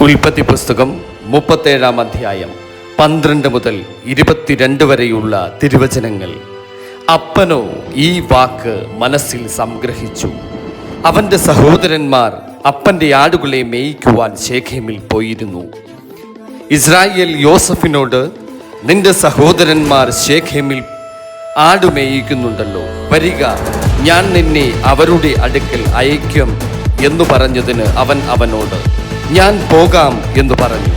ഉൽപ്പത്തി പുസ്തകം 37 അധ്യായം 12 മുതൽ 22 വരെയുള്ള തിരുവചനങ്ങൾ. അപ്പനോ ഈ വാക്ക് മനസ്സിൽ സംഗ്രഹിച്ചു. അവൻ്റെ സഹോദരന്മാർ അപ്പൻ്റെ ആടുകളെ മേയിക്കുവാൻ ശേഖേമിൽ പോയിരുന്നു. ഇസ്രായേൽ യോസഫിനോട്, നിന്റെ സഹോദരന്മാർ ശേഖേമിൽ ആടുമേയിക്കുന്നുണ്ടല്ലോ, വരിക, ഞാൻ നിന്നെ അവരുടെ അടുക്കൽ അയക്കും എന്നു പറഞ്ഞതിന് അവൻ അവനോട്, ഞാൻ പോകാം എന്ന് പറഞ്ഞു.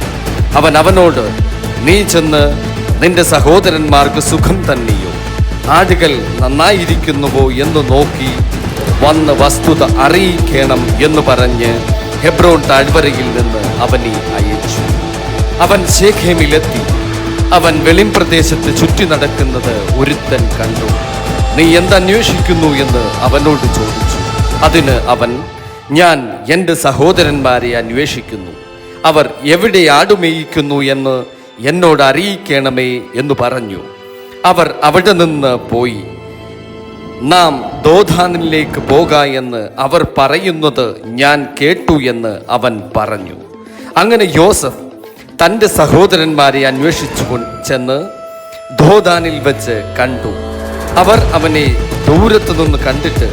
അവൻ അവനോട്, നീ ചെന്ന് നിന്റെ സഹോദരന്മാർക്ക് സുഖം തന്നെയോ, ആടുകൾ നന്നായിരിക്കുന്നുവോ എന്ന് നോക്കി വന്ന് വസ്തുത അറിയിക്കണം എന്ന് പറഞ്ഞ് ഹെബ്രോൻ താഴ്വരയിൽ നിന്ന് അവനെ അയച്ചു. അവൻ ശേഖേമിലെത്തി. അവൻ വെളിംപ്രദേശത്ത് ചുറ്റി നടക്കുന്നത് ഒരുത്തൻ കണ്ടു. നീ എന്തന്വേഷിക്കുന്നു എന്ന് അവനോട് ചോദിച്ചു. അതിന് അവൻ, ഞാൻ എൻ്റെ സഹോദരന്മാരെ അന്വേഷിക്കുന്നു, അവർ എവിടെ ആടുമേയിക്കുന്നു എന്ന് എന്നോട് അറിയിക്കണമേ എന്ന് പറഞ്ഞു. അവർ അവിടെ നിന്ന് പോയി, നാം ദോഥാനിലേക്ക് പോക എന്ന് അവർ പറയുന്നത് ഞാൻ കേട്ടു എന്ന് അവൻ പറഞ്ഞു. അങ്ങനെ യോസഫ് തൻ്റെ സഹോദരന്മാരെ അന്വേഷിച്ചു ചെന്ന് ദോഥാനിൽ വെച്ച് കണ്ടു. അവർ അവനെ ദൂരത്തു നിന്ന് കണ്ടിട്ട്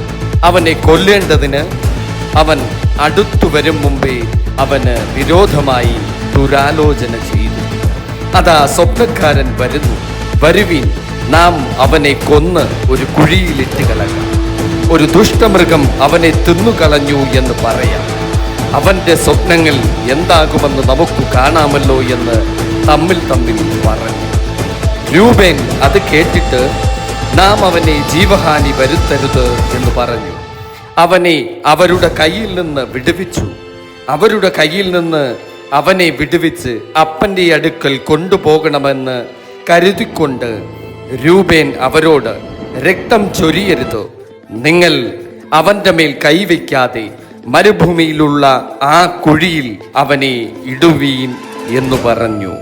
അവനെ കൊല്ലേണ്ടതിന് അവൻ അടുത്തു വരും മുമ്പേ അവന് വിരോധമായി ദുരാലോചന ചെയ്തു. അതാ സ്വപ്നക്കാരൻ വരുന്നു, വരുവിൻ, നാം അവനെ കൊന്ന് ഒരു കുഴിയിലിട്ട് കളയാം, ഒരു ദുഷ്ടമൃഗം അവനെ തിന്നുകളഞ്ഞു എന്ന് പറയാം. അവൻ്റെ സ്വപ്നങ്ങൾ എന്താകുമെന്ന് നമുക്ക് കാണാമല്ലോ എന്ന് തമ്മിൽ പറഞ്ഞു. രൂബേൻ അത് കേട്ടിട്ട്, നാം അവനെ ജീവഹാനി വരുത്തരുത് എന്ന് പറഞ്ഞു. അവനെ അവരുടെ കയ്യിൽ നിന്ന് വിടുവിച്ചു. അവരുടെ കയ്യിൽ നിന്ന് അവനെ വിടുവിച്ച് അപ്പൻ്റെ അടുക്കൽ കൊണ്ടുപോകണമെന്ന് കരുതിക്കൊണ്ട് രൂബേൻ അവരോട്, രക്തം ചൊരിയരുത്, നിങ്ങൾ അവൻ്റെ മേൽ കൈവയ്ക്കാതെ മരുഭൂമിയിലുള്ള ആ കുഴിയിൽ അവനെ ഇടുവീൻ എന്നു പറഞ്ഞു.